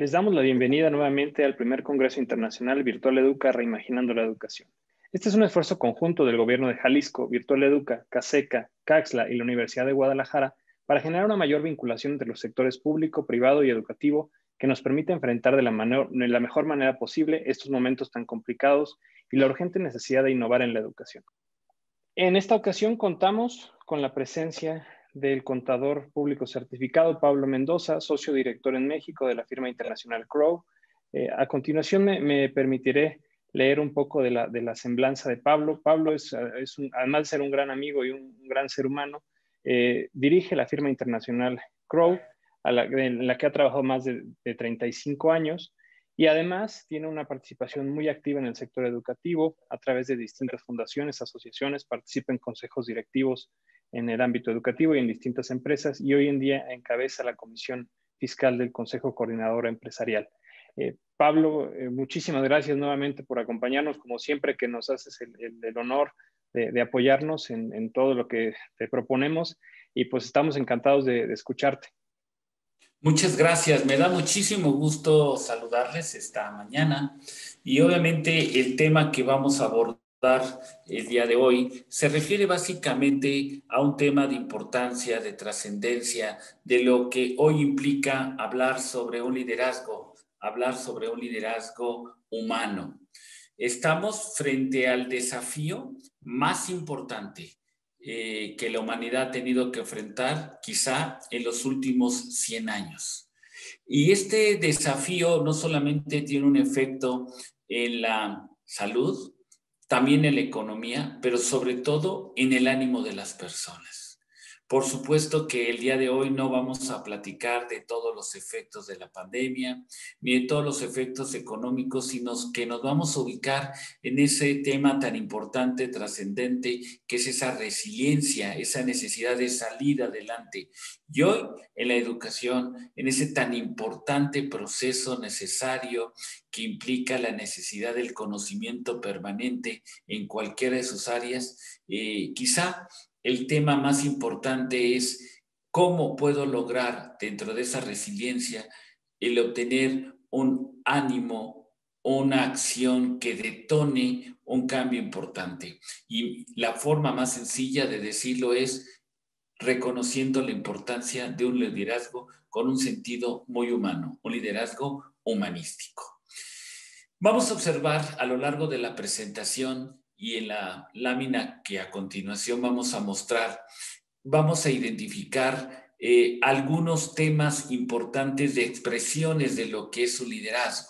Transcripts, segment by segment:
Les damos la bienvenida nuevamente al primer Congreso Internacional Virtual Educa Reimaginando la Educación. Este es un esfuerzo conjunto del Gobierno de Jalisco, Virtual Educa, CASECA, CAXLA y la Universidad de Guadalajara para generar una mayor vinculación entre los sectores público, privado y educativo que nos permita enfrentar de la mejor manera posible estos momentos tan complicados y la urgente necesidad de innovar en la educación. En esta ocasión contamos con la presencia del contador público certificado Pablo Mendoza, socio director en México de la firma internacional Crowe. A continuación me permitiré leer un poco de la semblanza de Pablo. Pablo además de ser un gran amigo y un gran ser humano, dirige la firma internacional Crowe, en la que ha trabajado más de 35 años. Y además tiene una participación muy activa en el sector educativo a través de distintas fundaciones, asociaciones, participa en consejos directivos en el ámbito educativo y en distintas empresas, y hoy en día encabeza la comisión fiscal del Consejo Coordinador Empresarial. Pablo, muchísimas gracias nuevamente por acompañarnos, como siempre que nos haces el honor de apoyarnos en todo lo que te proponemos, y pues estamos encantados de escucharte. Muchas gracias, me da muchísimo gusto saludarles esta mañana y obviamente el tema que vamos a abordar el día de hoy se refiere básicamente a un tema de importancia, de trascendencia, de lo que hoy implica hablar sobre un liderazgo humano. Estamos frente al desafío más importante que la humanidad ha tenido que enfrentar quizá en los últimos 100 años. Y este desafío no solamente tiene un efecto en la salud, también en la economía, pero sobre todo en el ánimo de las personas. Por supuesto que el día de hoy no vamos a platicar de todos los efectos de la pandemia, ni de todos los efectos económicos, sino que nos vamos a ubicar en ese tema tan importante, trascendente, que es esa resiliencia, esa necesidad de salir adelante. Y hoy, en la educación, en ese tan importante proceso necesario que implica la necesidad del conocimiento permanente en cualquiera de sus áreas, quizá el tema más importante es cómo puedo lograr dentro de esa resiliencia el obtener un ánimo, una acción que detone un cambio importante. Y la forma más sencilla de decirlo es reconociendo la importancia de un liderazgo con un sentido muy humano, un liderazgo humanístico. Vamos a observar a lo largo de la presentación y en la lámina que a continuación vamos a mostrar, vamos a identificar algunos temas importantes de expresiones de lo que es su liderazgo.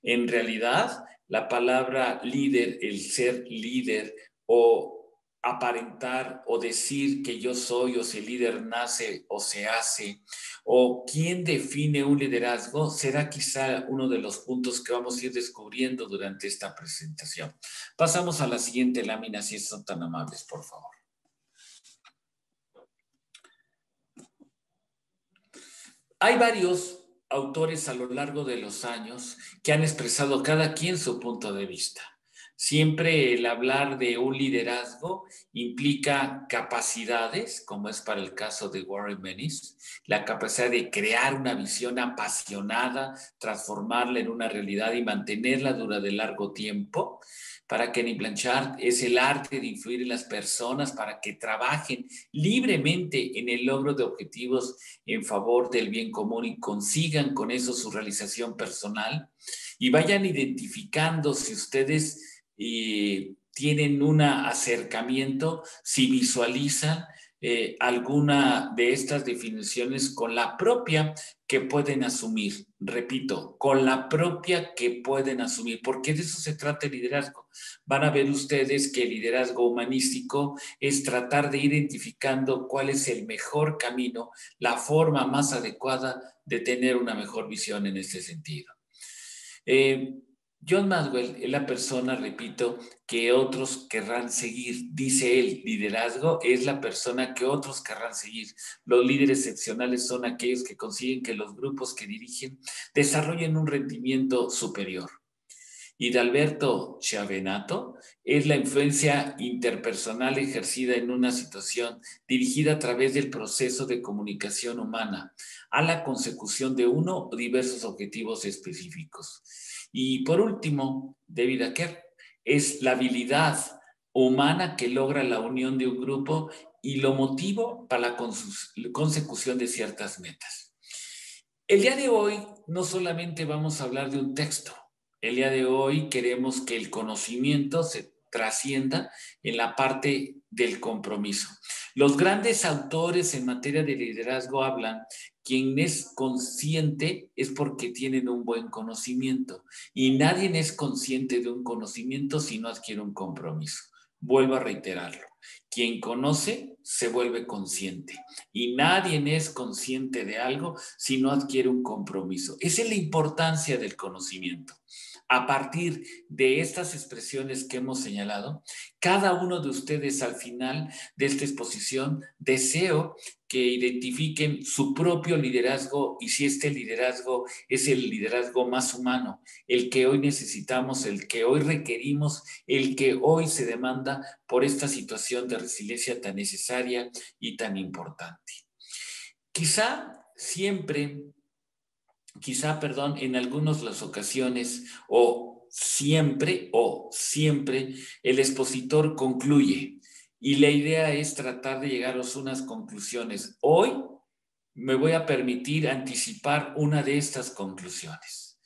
En realidad, la palabra líder, el ser líder o aparentar o decir que yo soy o si el líder nace o se hace o quién define un liderazgo será quizá uno de los puntos que vamos a ir descubriendo durante esta presentación. Pasamos a la siguiente lámina, si son tan amables, por favor. Hay varios autores a lo largo de los años que han expresado cada quien su punto de vista. Siempre el hablar de un liderazgo implica capacidades, como es para el caso de Warren Bennis, la capacidad de crear una visión apasionada, transformarla en una realidad y mantenerla durante largo tiempo. Para Kenny Blanchard es el arte de influir en las personas para que trabajen libremente en el logro de objetivos en favor del bien común y consigan con eso su realización personal. Y vayan identificando si ustedes tienen un acercamiento, si visualizan alguna de estas definiciones con la propia que pueden asumir. Repito, con la propia que pueden asumir, porque de eso se trata el liderazgo. Van a ver ustedes que el liderazgo humanístico es tratar de ir identificando cuál es el mejor camino, la forma más adecuada de tener una mejor visión en este sentido. John Maxwell es la persona, repito, que otros querrán seguir. Dice él, liderazgo es la persona que otros querrán seguir. Los líderes excepcionales son aquellos que consiguen que los grupos que dirigen desarrollen un rendimiento superior. y de Alberto Chiavenato es la influencia interpersonal ejercida en una situación dirigida a través del proceso de comunicación humana a la consecución de uno o diversos objetivos específicos. Y por último, David Acker es la habilidad humana que logra la unión de un grupo y lo motivo para la consecución de ciertas metas. El día de hoy no solamente vamos a hablar de un texto, el día de hoy queremos que el conocimiento se trascienda en la parte del compromiso. Los grandes autores en materia de liderazgo hablan, quien es consciente es porque tienen un buen conocimiento y nadie es consciente de un conocimiento si no adquiere un compromiso. Vuelvo a reiterarlo. Quien conoce se vuelve consciente y nadie es consciente de algo si no adquiere un compromiso. Esa es la importancia del conocimiento. A partir de estas expresiones que hemos señalado, cada uno de ustedes al final de esta exposición deseo que identifiquen su propio liderazgo y si este liderazgo es el liderazgo más humano, el que hoy necesitamos, el que hoy requerimos, el que hoy se demanda por esta situación de resiliencia tan necesaria y tan importante. En algunas de las ocasiones o siempre, el expositor concluye y la idea es tratar de llegar a unas conclusiones. Hoy me voy a permitir anticipar una de estas conclusiones.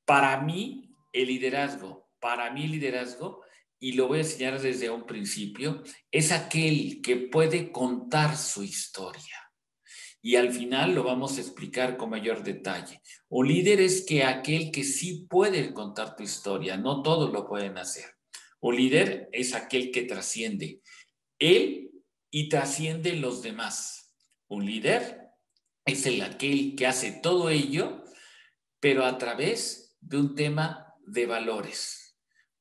Para mí, el liderazgo, y lo voy a enseñar desde un principio, es aquel que puede contar su historia. Y al final lo vamos a explicar con mayor detalle. Un líder es aquel que sí puede contar tu historia, no todos lo pueden hacer. Un líder es aquel que trasciende él y trasciende los demás. Un líder es aquel que hace todo ello, pero a través de un tema de valores.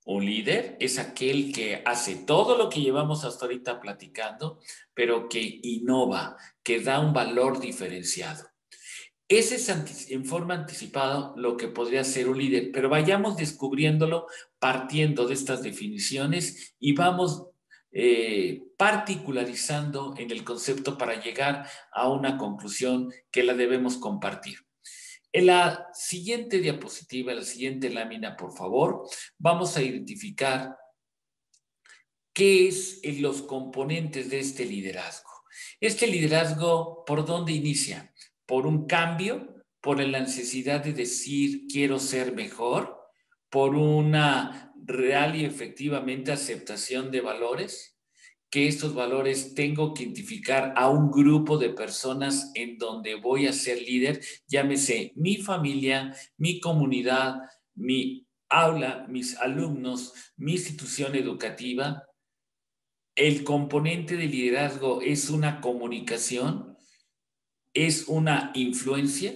Un líder es aquel que hace todo lo que llevamos hasta ahorita platicando, pero que innova, que da un valor diferenciado. Ese es en forma anticipada lo que podría ser un líder, pero vayamos descubriéndolo partiendo de estas definiciones y vamos particularizando en el concepto para llegar a una conclusión que la debemos compartir. En la siguiente diapositiva, en la siguiente lámina, por favor, vamos a identificar qué es los componentes de este liderazgo. Este liderazgo, ¿por dónde inicia? Por un cambio, por la necesidad de decir quiero ser mejor, por una real y efectivamente aceptación de valores, que estos valores tengo que identificar a un grupo de personas en donde voy a ser líder, llámese mi familia, mi comunidad, mi aula, mis alumnos, mi institución educativa. El componente de liderazgo es una comunicación, es una influencia,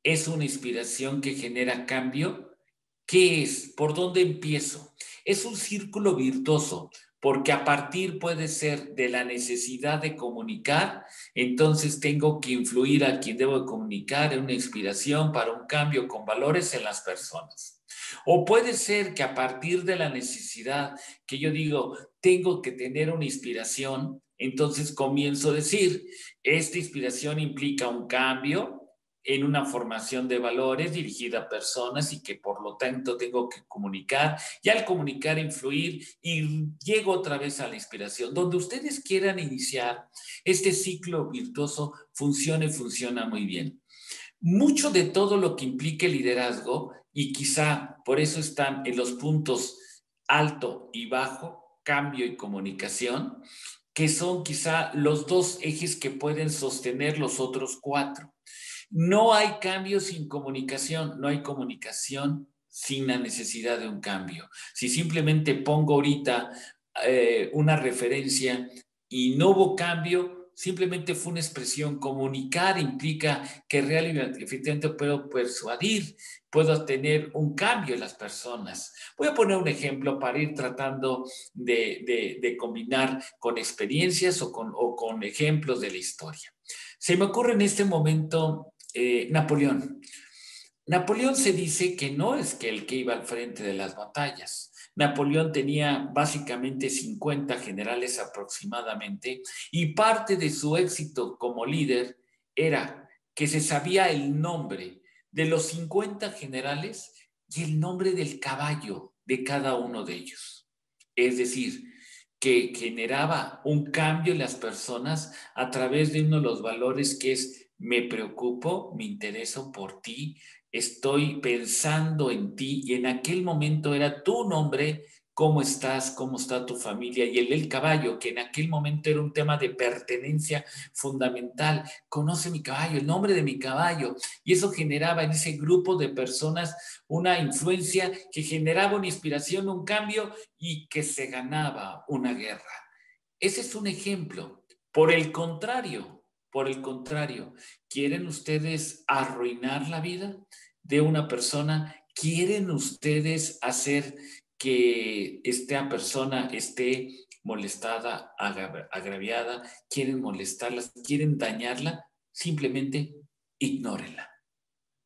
es una inspiración que genera cambio. ¿Qué es? ¿Por dónde empiezo? Es un círculo virtuoso, porque a partir puede ser de la necesidad de comunicar, entonces tengo que influir a quien debo de comunicar en una inspiración para un cambio con valores en las personas. O puede ser que a partir de la necesidad que yo digo, tengo que tener una inspiración, entonces comienzo a decir, esta inspiración implica un cambio en una formación de valores dirigida a personas y que por lo tanto tengo que comunicar y al comunicar influir y llego otra vez a la inspiración. Donde ustedes quieran iniciar este ciclo virtuoso funciona muy bien. Mucho de todo lo que implica el liderazgo y quizá por eso están en los puntos alto y bajo, cambio y comunicación, que son quizá los dos ejes que pueden sostener los otros cuatro. No hay cambio sin comunicación, no hay comunicación sin la necesidad de un cambio. Si simplemente pongo ahorita una referencia y no hubo cambio, simplemente fue una expresión. Comunicar implica que realmente efectivamente puedo persuadir, puedo tener un cambio en las personas. Voy a poner un ejemplo para ir tratando de combinar con experiencias o con ejemplos de la historia. Se me ocurre en este momento Napoleón. Napoleón se dice que no es que el que iba al frente de las batallas. Napoleón tenía básicamente 50 generales aproximadamente y parte de su éxito como líder era que se sabía el nombre de los 50 generales y el nombre del caballo de cada uno de ellos. Es decir, que generaba un cambio en las personas a través de uno de los valores que es me preocupo, me intereso por ti, estoy pensando en ti y en aquel momento era tu nombre, cómo estás, cómo está tu familia y el del caballo, que en aquel momento era un tema de pertenencia fundamental. Conoce mi caballo, el nombre de mi caballo. Y eso generaba en ese grupo de personas una influencia que generaba una inspiración, un cambio y que se ganaba una guerra. Ese es un ejemplo. Por el contrario, ¿quieren ustedes arruinar la vida de una persona? ¿Quieren ustedes hacer que esta persona esté molestada, agraviada? ¿Quieren molestarla? ¿Quieren dañarla? Simplemente ignórenla.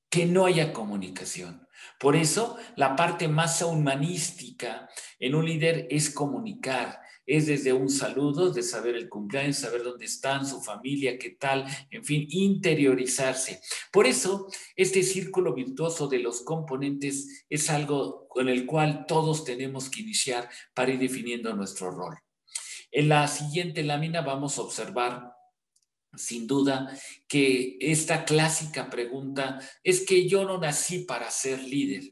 Que no haya comunicación. Por eso, la parte más humanística en un líder es comunicar, es desde un saludo, de saber el cumpleaños, saber dónde están, su familia, qué tal, en fin, interiorizarse. Por eso, este círculo virtuoso de los componentes es algo con el cual todos tenemos que iniciar para ir definiendo nuestro rol. En la siguiente lámina vamos a observar sin duda que esta clásica pregunta es que yo no nací para ser líder,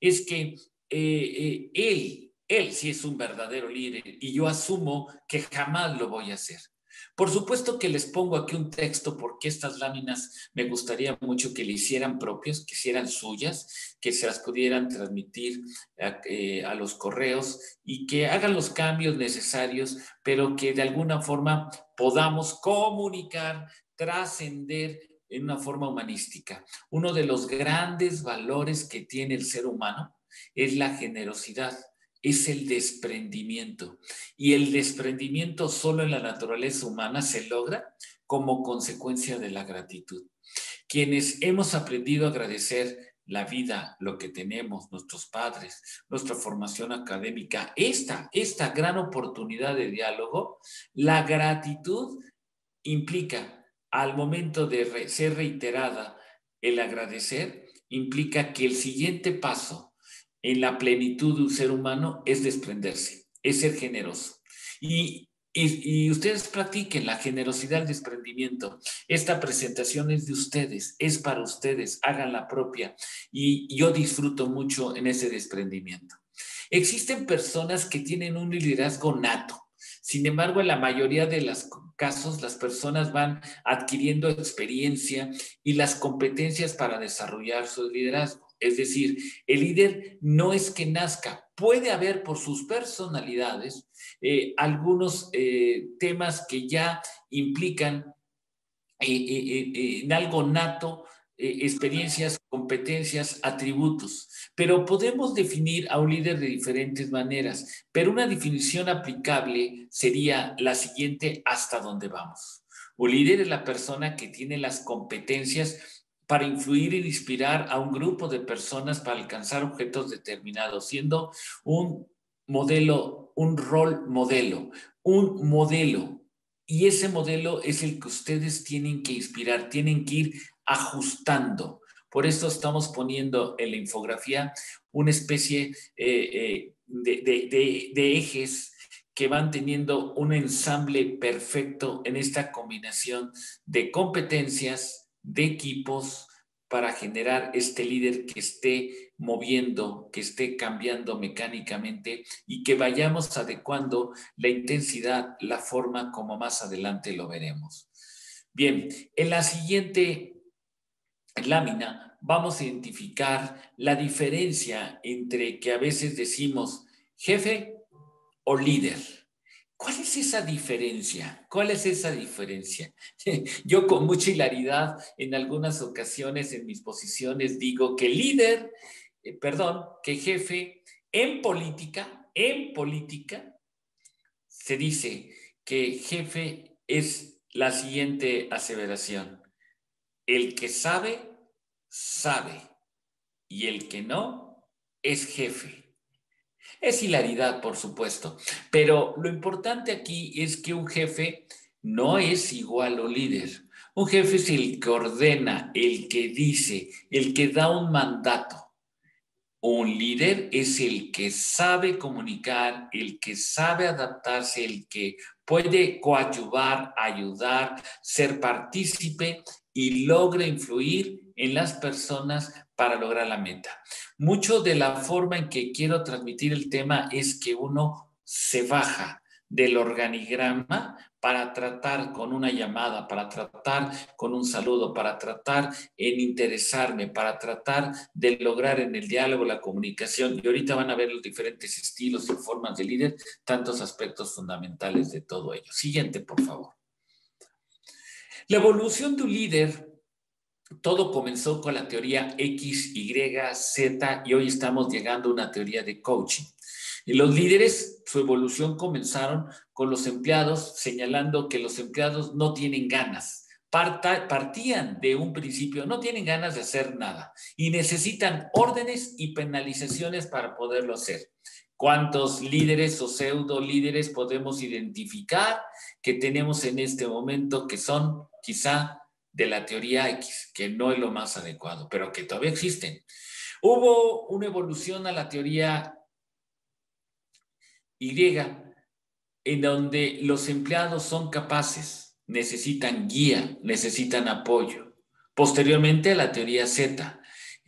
es que él sí es un verdadero líder y yo asumo que jamás lo voy a hacer. Por supuesto que les pongo aquí un texto porque estas láminas me gustaría mucho que le hicieran propias, que hicieran suyas, que se las pudieran transmitir a los correos y que hagan los cambios necesarios, pero que de alguna forma podamos comunicar, trascender en una forma humanística. Uno de los grandes valores que tiene el ser humano es la generosidad, es el desprendimiento. Y el desprendimiento solo en la naturaleza humana se logra como consecuencia de la gratitud. Quienes hemos aprendido a agradecer la vida, lo que tenemos, nuestros padres, nuestra formación académica, esta gran oportunidad de diálogo, la gratitud implica, al momento de ser reiterada, el agradecer, implica que el siguiente paso en la plenitud de un ser humano es desprenderse, es ser generoso. Y ustedes practiquen la generosidad, el desprendimiento. Esta presentación es de ustedes, es para ustedes, hagan la propia. Y yo disfruto mucho en ese desprendimiento. Existen personas que tienen un liderazgo nato. Sin embargo, en la mayoría de los casos, las personas van adquiriendo experiencia y las competencias para desarrollar su liderazgo. Es decir, el líder no es que nazca, puede haber por sus personalidades algunos temas que ya implican en algo nato, experiencias, competencias, atributos. Pero podemos definir a un líder de diferentes maneras, pero una definición aplicable sería la siguiente: hasta dónde vamos. Un líder es la persona que tiene las competencias para influir e inspirar a un grupo de personas para alcanzar objetos determinados, siendo un modelo, un rol modelo, un modelo. Y ese modelo es el que ustedes tienen que inspirar, tienen que ir ajustando. Por eso estamos poniendo en la infografía una especie de ejes que van teniendo un ensamble perfecto en esta combinación de competencias, de equipos, para generar este líder que esté moviendo, que esté cambiando mecánicamente y que vayamos adecuando la intensidad, la forma como más adelante lo veremos. Bien, en la siguiente lámina vamos a identificar la diferencia entre que a veces decimos jefe o líder. ¿Cuál es esa diferencia? ¿Cuál es esa diferencia? Yo con mucha hilaridad en algunas ocasiones en mis posiciones digo que líder, que jefe en política se dice que jefe es la siguiente aseveración: el que sabe, sabe. y el que no es jefe. Es hilaridad, por supuesto, pero lo importante aquí es que un jefe no es igual a un líder. Un jefe es el que ordena, el que dice, el que da un mandato. Un líder es el que sabe comunicar, el que sabe adaptarse, el que puede coadyuvar, ayudar, ser partícipe y logra influir en las personas para lograr la meta. Mucho de la forma en que quiero transmitir el tema es que uno se baja del organigrama para tratar con una llamada, para tratar con un saludo, para tratar en interesarme, para tratar de lograr en el diálogo la comunicación. Y ahorita van a ver los diferentes estilos y formas de líder, tantos aspectos fundamentales de todo ello. Siguiente, por favor. La evolución de un líder, todo comenzó con la teoría X, Y, Z y hoy estamos llegando a una teoría de coaching. Y los líderes, su evolución comenzaron con los empleados, señalando que los empleados no tienen ganas. Partían de un principio, no tienen ganas de hacer nada y necesitan órdenes y penalizaciones para poderlo hacer. ¿Cuántos líderes o pseudo líderes podemos identificar que tenemos en este momento que son quizá de la teoría X, que no es lo más adecuado, pero que todavía existen? Hubo una evolución a la teoría Y, en donde los empleados son capaces, necesitan guía, necesitan apoyo. Posteriormente a la teoría Z,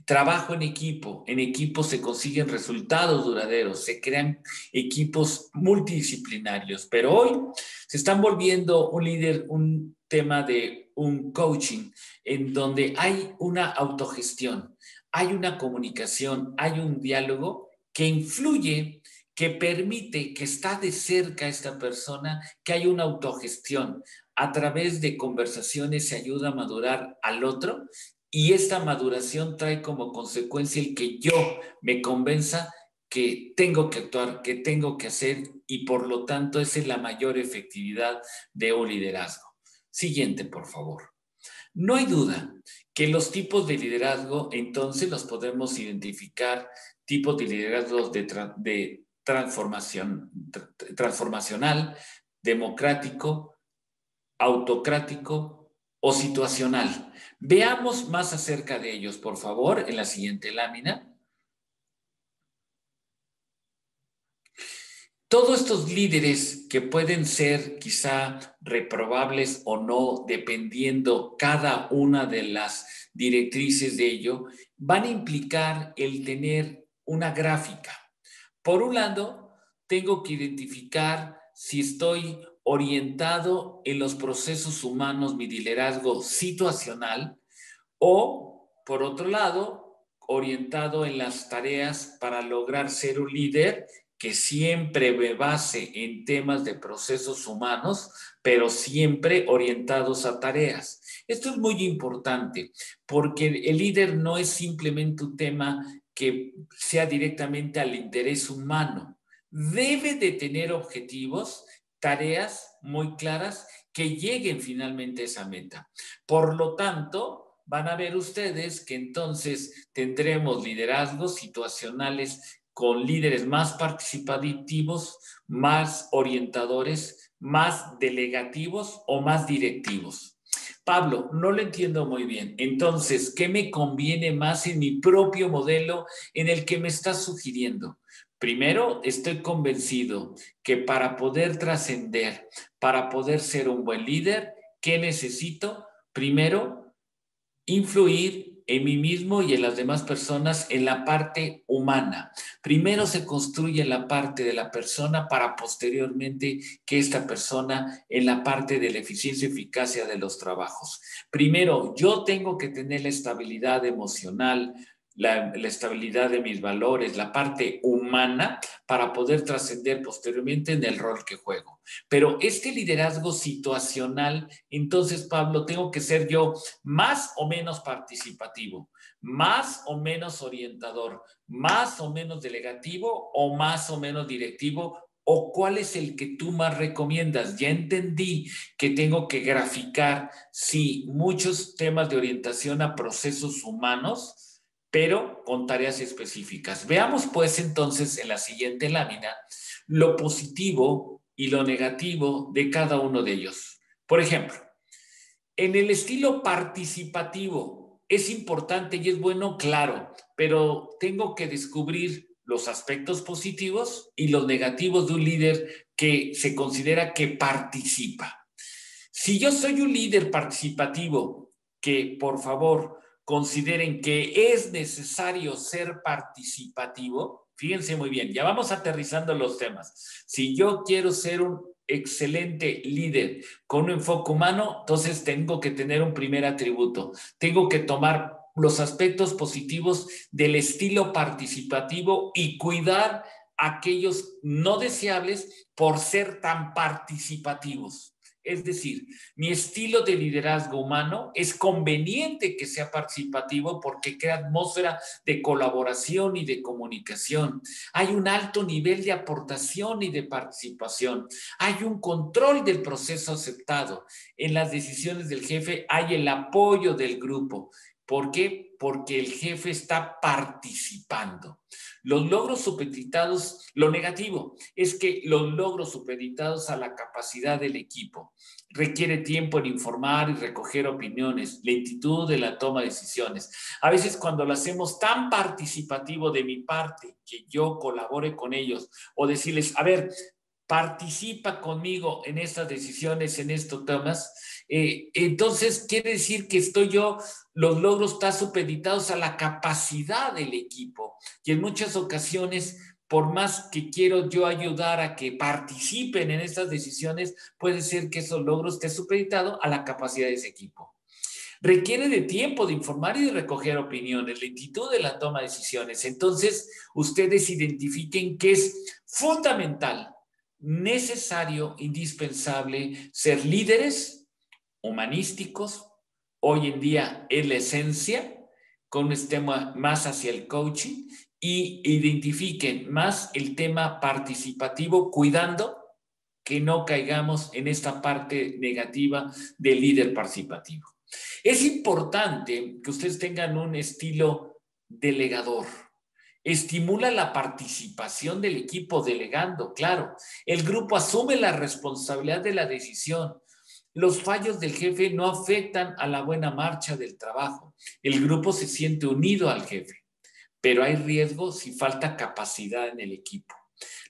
trabajo en equipo se consiguen resultados duraderos, se crean equipos multidisciplinarios, pero hoy se están volviendo un líder, un tema de un coaching en donde hay una autogestión, hay una comunicación, hay un diálogo que influye, que permite, que está de cerca esta persona, que hay una autogestión. A través de conversaciones se ayuda a madurar al otro y esta maduración trae como consecuencia el que yo me convenza que tengo que actuar, que tengo que hacer y por lo tanto esa es la mayor efectividad de un liderazgo. Siguiente, por favor. No hay duda que los tipos de liderazgo entonces los podemos identificar, tipos de liderazgo de transformacional, democrático, autocrático o situacional. Veamos más acerca de ellos, por favor, en la siguiente lámina. Todos estos líderes que pueden ser quizá reprobables o no, dependiendo cada una de las directrices de ello, van a implicar el tener una gráfica. Por un lado, tengo que identificar si estoy orientado en los procesos humanos, mi liderazgo situacional, o, por otro lado, orientado en las tareas para lograr ser un líder que siempre me base en temas de procesos humanos, pero siempre orientados a tareas. Esto es muy importante porque el líder no es simplemente un tema que sea directamente al interés humano. Debe de tener objetivos, tareas muy claras que lleguen finalmente a esa meta. Por lo tanto, van a ver ustedes que entonces tendremos liderazgos situacionales con líderes más participativos, más orientadores, más delegativos o más directivos. Pablo, no lo entiendo muy bien. Entonces, ¿qué me conviene más en mi propio modelo en el que me estás sugiriendo? Primero, estoy convencido que para poder trascender, para poder ser un buen líder, ¿qué necesito? Primero, influir en mí mismo y en las demás personas en la parte humana. Primero se construye la parte de la persona para posteriormente que esta persona en la parte de la eficiencia y eficacia de los trabajos. Primero, yo tengo que tener la estabilidad emocional, la estabilidad de mis valores, la parte humana para poder trascender posteriormente en el rol que juego. Pero este liderazgo situacional, entonces, Pablo, tengo que ser yo más o menos participativo, más o menos orientador, más o menos delegativo o más o menos directivo. ¿O cuál es el que tú más recomiendas? Ya entendí que tengo que graficar, sí, muchos temas de orientación a procesos humanos, pero con tareas específicas. Veamos pues entonces en la siguiente lámina lo positivo y lo negativo de cada uno de ellos. Por ejemplo, en el estilo participativo es importante y es bueno, claro, pero tengo que descubrir los aspectos positivos y los negativos de un líder que se considera que participa. Si yo soy un líder participativo, que por favor consideren que es necesario ser participativo, fíjense muy bien, ya vamos aterrizando los temas. Si yo quiero ser un excelente líder con un enfoque humano, entonces tengo que tener un primer atributo. Tengo que tomar los aspectos positivos del estilo participativo y cuidar aquellos no deseables por ser tan participativos. Es decir, mi estilo de liderazgo humano es conveniente que sea participativo porque crea atmósfera de colaboración y de comunicación. Hay un alto nivel de aportación y de participación. Hay un control del proceso aceptado. En las decisiones del jefe hay el apoyo del grupo. ¿Por qué? Porque el jefe está participando. Los logros supeditados, lo negativo es que los logros supeditados a la capacidad del equipo requiere tiempo en informar y recoger opiniones, lentitud de la toma de decisiones. A veces cuando lo hacemos tan participativo de mi parte, que yo colabore con ellos o decirles, a ver, participa conmigo en estas decisiones, en estos temas, entonces quiere decir que los logros están supeditados a la capacidad del equipo y en muchas ocasiones, por más que quiero yo ayudar a que participen en estas decisiones, puede ser que esos logros estén supeditados a la capacidad de ese equipo. Requiere de tiempo de informar y de recoger opiniones, lentitud de la toma de decisiones. Entonces, ustedes identifiquen que es fundamental, necesario, indispensable ser líderes humanísticos. Hoy en día es la esencia, con un tema más hacia el coaching, y identifiquen más el tema participativo, cuidando que no caigamos en esta parte negativa del líder participativo. Es importante que ustedes tengan un estilo delegador. Estimula la participación del equipo delegando, claro. El grupo asume la responsabilidad de la decisión. Los fallos del jefe no afectan a la buena marcha del trabajo. El grupo se siente unido al jefe, pero hay riesgo si falta capacidad en el equipo.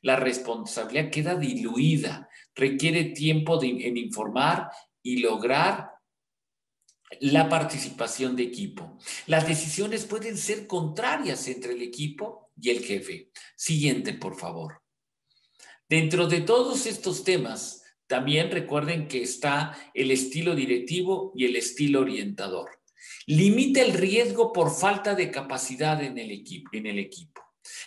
La responsabilidad queda diluida, requiere tiempo en informar y lograr la participación de equipo. Las decisiones pueden ser contrarias entre el equipo y el jefe. Siguiente, por favor. Dentro de todos estos temas, también recuerden que está el estilo directivo y el estilo orientador. Limita el riesgo por falta de capacidad en el equipo.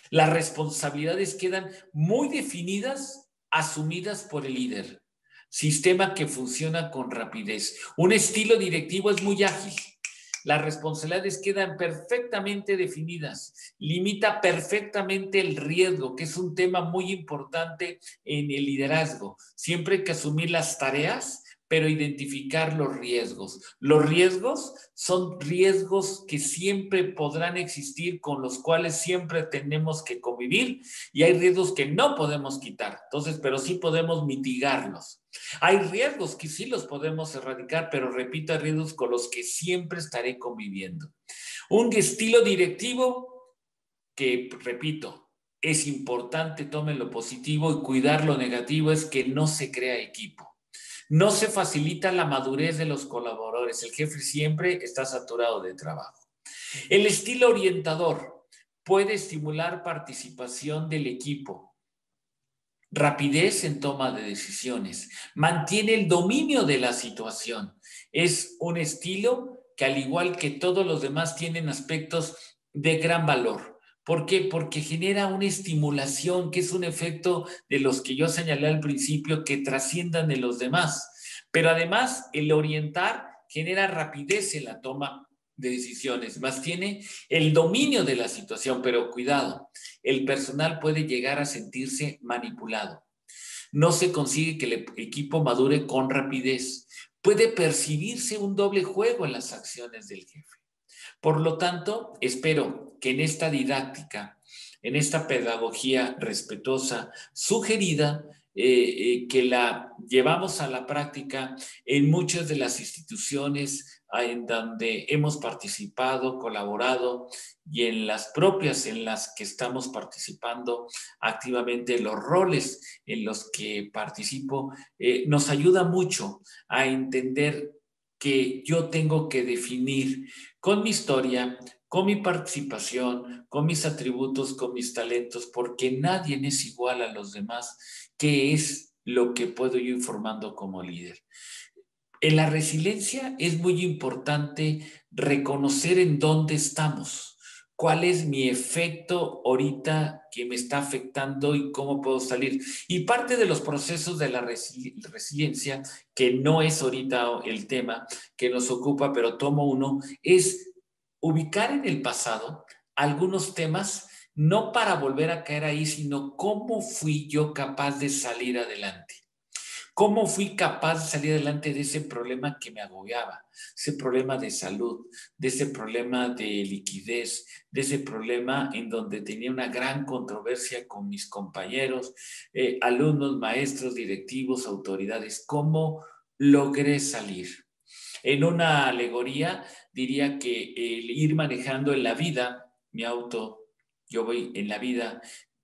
Las responsabilidades quedan muy definidas, asumidas por el líder. Sistema que funciona con rapidez. Un estilo directivo es muy ágil. Las responsabilidades quedan perfectamente definidas. Limita perfectamente el riesgo, que es un tema muy importante en el liderazgo. Siempre hay que asumir las tareas, pero identificar los riesgos. Los riesgos son riesgos que siempre podrán existir, con los cuales siempre tenemos que convivir, y hay riesgos que no podemos quitar, entonces, pero sí podemos mitigarlos. Hay riesgos que sí los podemos erradicar, pero repito, hay riesgos con los que siempre estaré conviviendo. Un estilo directivo que, repito, es importante, tomen lo positivo y cuidar lo negativo, es que no se crea equipo. No se facilita la madurez de los colaboradores. El jefe siempre está saturado de trabajo. El estilo orientador puede estimular participación del equipo, rapidez en toma de decisiones, mantiene el dominio de la situación. Es un estilo que, al igual que todos los demás, tienen aspectos de gran valor. ¿Por qué? Porque genera una estimulación, que es un efecto de los que yo señalé al principio, que trasciendan de los demás. Pero además, el orientar genera rapidez en la toma de decisiones, más tiene el dominio de la situación, pero cuidado, el personal puede llegar a sentirse manipulado. No se consigue que el equipo madure con rapidez. Puede percibirse un doble juego en las acciones del jefe. Por lo tanto, espero que en esta didáctica, en esta pedagogía respetuosa, sugerida, que la llevamos a la práctica en muchas de las instituciones en donde hemos participado, colaborado, y en las propias en las que estamos participando activamente, los roles en los que participo, nos ayuda mucho a entender que yo tengo que definir con mi historia, con mi participación, con mis atributos, con mis talentos, porque nadie es igual a los demás, qué es lo que puedo yo ir formando como líder. En la resiliencia es muy importante reconocer en dónde estamos, cuál es mi efecto ahorita que me está afectando y cómo puedo salir. Y parte de los procesos de la resiliencia, que no es ahorita el tema que nos ocupa, pero tomo uno, es ubicar en el pasado algunos temas, no para volver a caer ahí, sino cómo fui yo capaz de salir adelante. ¿Cómo fui capaz de salir adelante de ese problema que me agobiaba? Ese problema de salud, de ese problema de liquidez, de ese problema en donde tenía una gran controversia con mis compañeros, alumnos, maestros, directivos, autoridades. ¿Cómo logré salir? En una alegoría diría que el ir manejando en la vida, mi auto, yo voy en la vida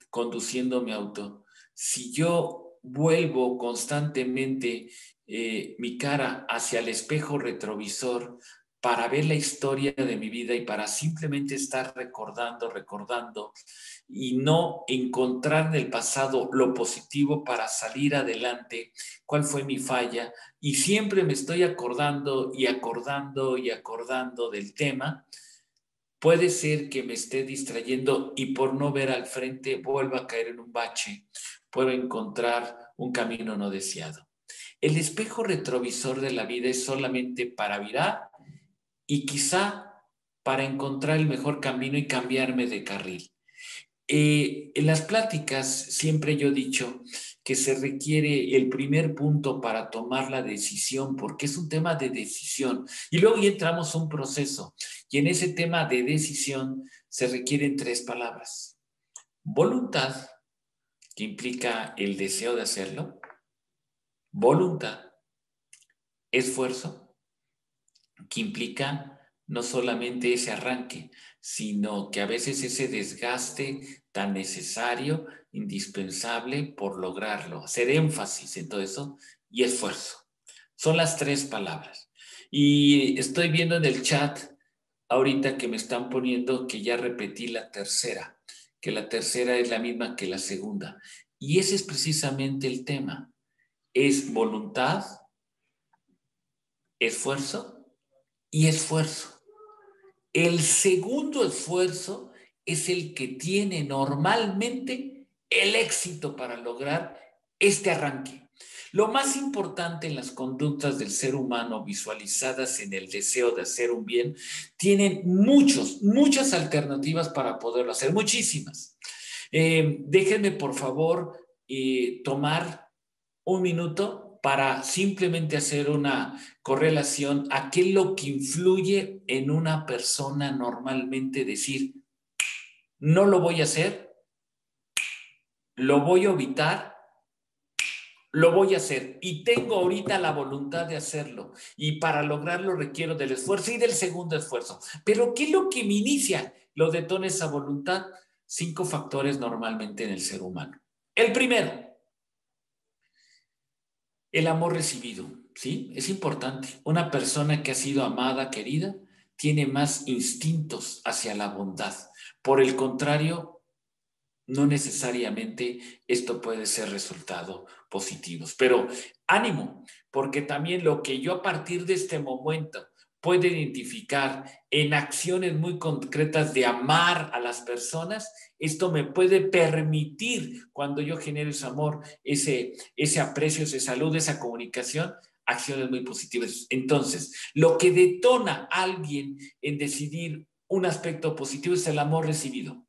conduciendo mi auto, si yo vuelvo constantemente mi cara hacia el espejo retrovisor para ver la historia de mi vida y para simplemente estar recordando y no encontrar en el pasado lo positivo para salir adelante, cuál fue mi falla, y siempre me estoy acordando del tema, puede ser que me esté distrayendo y por no ver al frente vuelva a caer en un bache, puedo encontrar un camino no deseado. El espejo retrovisor de la vida es solamente para virar y quizá para encontrar el mejor camino y cambiarme de carril. En las pláticas siempre yo he dicho que se requiere el primer punto para tomar la decisión, porque es un tema de decisión. Y luego ya entramos a un proceso. Y en ese tema de decisión se requieren 3 palabras. Voluntad, que implica el deseo de hacerlo. Voluntad. Esfuerzo, que implica no solamente ese arranque, sino que a veces ese desgaste tan necesario, indispensable por lograrlo, hacer énfasis en todo eso, y esfuerzo. Son las 3 palabras. Y estoy viendo en el chat ahorita que me están poniendo que ya repetí la tercera, que la tercera es la misma que la segunda. Y ese es precisamente el tema. Es voluntad, esfuerzo y esfuerzo. El segundo esfuerzo es el que tiene normalmente el éxito para lograr este arranque. Lo más importante en las conductas del ser humano visualizadas en el deseo de hacer un bien, tienen muchas alternativas para poderlo hacer, muchísimas. Déjenme, por favor, tomar un minuto para simplemente hacer una correlación a qué es lo que influye en una persona normalmente decir, no lo voy a hacer, lo voy a evitar, lo voy a hacer y tengo ahorita la voluntad de hacerlo y para lograrlo requiero del esfuerzo y del segundo esfuerzo. Pero ¿qué es lo que me inicia? Lo detona esa voluntad. 5 factores normalmente en el ser humano. El primero, el amor recibido, ¿sí? Es importante. Una persona que ha sido amada, querida, tiene más instintos hacia la bondad. Por el contrario, no necesariamente esto puede ser resultado positivos. Pero ánimo, porque también lo que yo a partir de este momento puedo identificar en acciones muy concretas de amar a las personas, esto me puede permitir, cuando yo genero ese amor, ese aprecio, ese salud, esa comunicación, acciones muy positivas. Entonces, lo que detona a alguien en decidir un aspecto positivo es el amor recibido.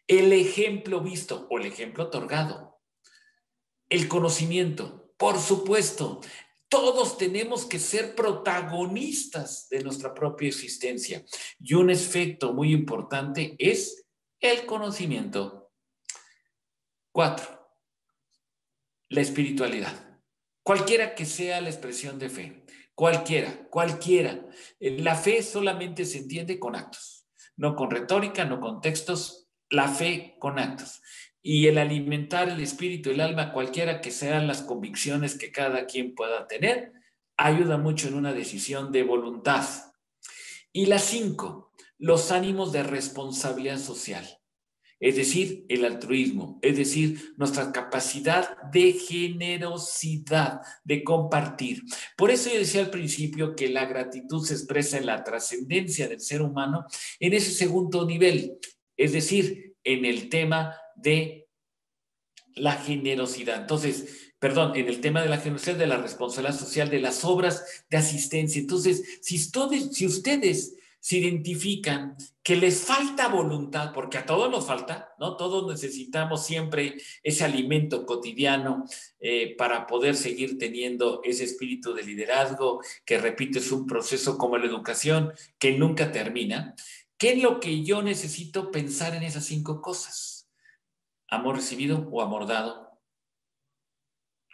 El ejemplo visto o el ejemplo otorgado. El conocimiento, por supuesto. Todos tenemos que ser protagonistas de nuestra propia existencia. Y un efecto muy importante es el conocimiento. 4. La espiritualidad. Cualquiera que sea la expresión de fe. Cualquiera. La fe solamente se entiende con actos. No con retórica, no con textos. La fe con actos. Y el alimentar el espíritu, el alma, cualquiera que sean las convicciones que cada quien pueda tener, ayuda mucho en una decisión de voluntad. Y la 5, los ánimos de responsabilidad social, es decir, el altruismo, es decir, nuestra capacidad de generosidad, de compartir. Por eso yo decía al principio que la gratitud se expresa en la trascendencia del ser humano en ese segundo nivel, es decir, en el tema de la generosidad. Entonces, perdón, en el tema de la generosidad, de la responsabilidad social, de las obras de asistencia. Entonces, si ustedes se identifican que les falta voluntad, porque a todos nos falta, ¿no? Todos necesitamos siempre ese alimento cotidiano para poder seguir teniendo ese espíritu de liderazgo, que repito, es un proceso como la educación que nunca termina. ¿Qué es lo que yo necesito pensar en esas 5 cosas? Amor recibido o amor dado,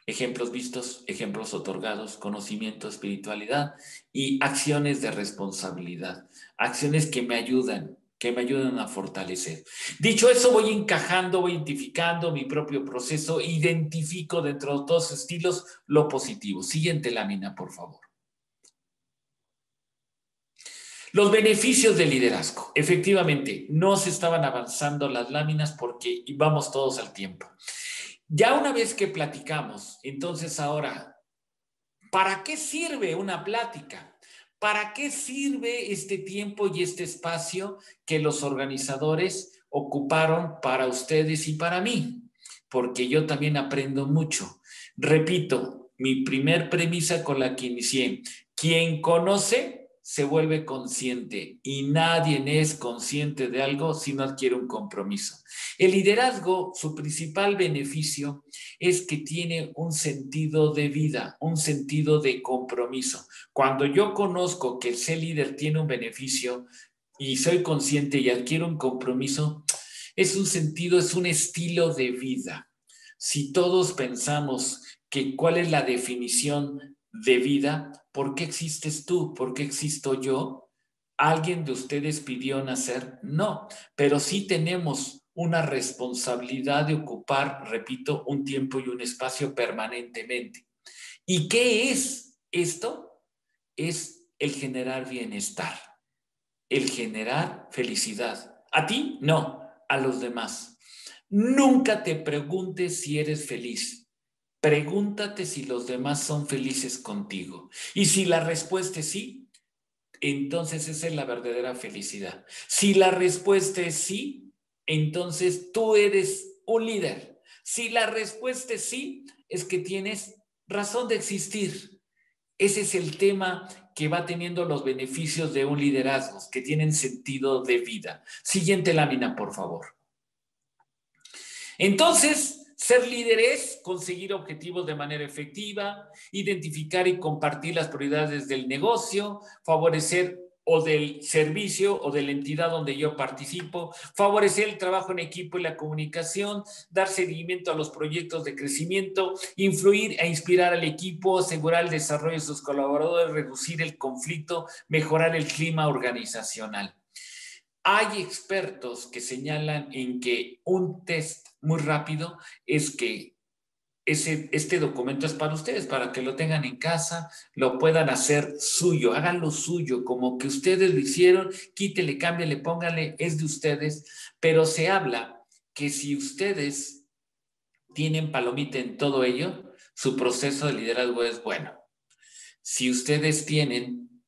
ejemplos vistos, ejemplos otorgados, conocimiento, espiritualidad y acciones de responsabilidad, acciones que me ayudan a fortalecer. Dicho eso, voy encajando, voy identificando mi propio proceso, identifico dentro de todos esos estilos lo positivo. Siguiente lámina, por favor. Los beneficios del liderazgo. Efectivamente, no se estaban avanzando las láminas porque íbamos todos al tiempo. Ya una vez que platicamos, entonces ahora, ¿para qué sirve una plática? ¿Para qué sirve este tiempo y este espacio que los organizadores ocuparon para ustedes y para mí? Porque yo también aprendo mucho. Repito, mi primer premisa con la que inicié, quien conoce se vuelve consciente y nadie es consciente de algo si no adquiere un compromiso. El liderazgo, su principal beneficio es que tiene un sentido de vida, un sentido de compromiso. Cuando yo conozco que el ser líder tiene un beneficio y soy consciente y adquiero un compromiso, es un sentido, es un estilo de vida. Si todos pensamos que cuál es la definición de vida, ¿por qué existes tú? ¿Por qué existo yo? ¿Alguien de ustedes pidió nacer? No, pero sí tenemos una responsabilidad de ocupar, repito, un tiempo y un espacio permanentemente. ¿Y qué es esto? Es el generar bienestar, el generar felicidad. ¿A ti? No, a los demás. Nunca te preguntes si eres feliz. Pregúntate si los demás son felices contigo. Y si la respuesta es sí, entonces esa es la verdadera felicidad. Si la respuesta es sí, entonces tú eres un líder. Si la respuesta es sí, es que tienes razón de existir. Ese es el tema que va teniendo los beneficios de un liderazgo, que tienen sentido de vida. Siguiente lámina, por favor. Entonces, ser líder es conseguir objetivos de manera efectiva, identificar y compartir las prioridades del negocio, favorecer o del servicio o de la entidad donde yo participo, favorecer el trabajo en equipo y la comunicación, dar seguimiento a los proyectos de crecimiento, influir e inspirar al equipo, asegurar el desarrollo de sus colaboradores, reducir el conflicto, mejorar el clima organizacional. Hay expertos que señalan en que un test muy rápido es que este documento es para ustedes, para que lo tengan en casa, lo puedan hacer suyo, háganlo suyo, como que ustedes lo hicieron, quítele, cámbiale, póngale, es de ustedes, pero se habla que si ustedes tienen palomita en todo ello, su proceso de liderazgo es bueno. Si ustedes tienen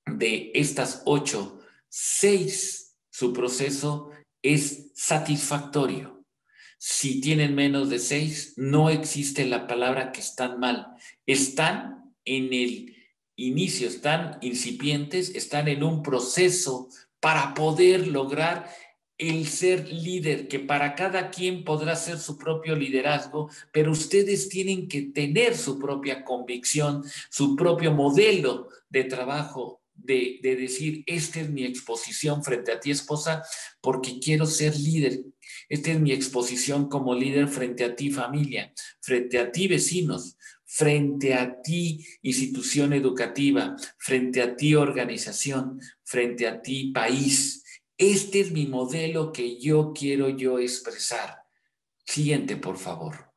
de estas 8, 6, su proceso es satisfactorio. Si tienen menos de 6, no existe la palabra que están mal. Están en el inicio, están incipientes, están en un proceso para poder lograr el ser líder, que para cada quien podrá ser su propio liderazgo, pero ustedes tienen que tener su propia convicción, su propio modelo de trabajo, de decir, esta es mi exposición frente a ti, esposa, porque quiero ser líder. Esta es mi exposición como líder frente a ti, familia, frente a ti, vecinos, frente a ti, institución educativa, frente a ti, organización, frente a ti, país. Este es mi modelo que yo quiero expresar. Siguiente, por favor.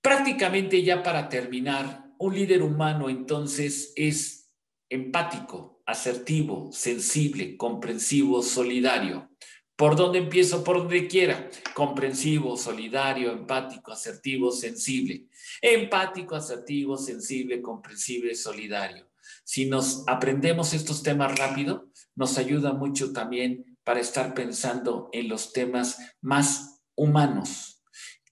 Prácticamente ya para terminar, un líder humano entonces es empático, asertivo, sensible, comprensivo, solidario. ¿Por dónde empiezo? Por donde quiera. Comprensivo, solidario, empático, asertivo, sensible. Empático, asertivo, sensible, comprensible, solidario. Si nos aprendemos estos temas rápido, nos ayuda mucho también para estar pensando en los temas más humanos.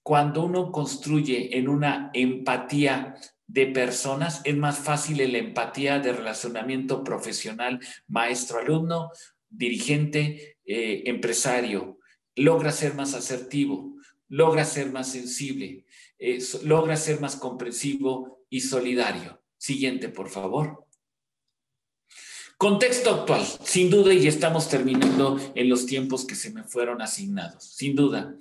Cuando uno construye en una empatía de personas, es más fácil la empatía de relacionamiento profesional, maestro-alumno, dirigente, empresario. Logra ser más asertivo, logra ser más sensible, logra ser más comprensivo y solidario. Siguiente, por favor. Contexto actual, sin duda, y estamos terminando en los tiempos que se me fueron asignados, sin duda.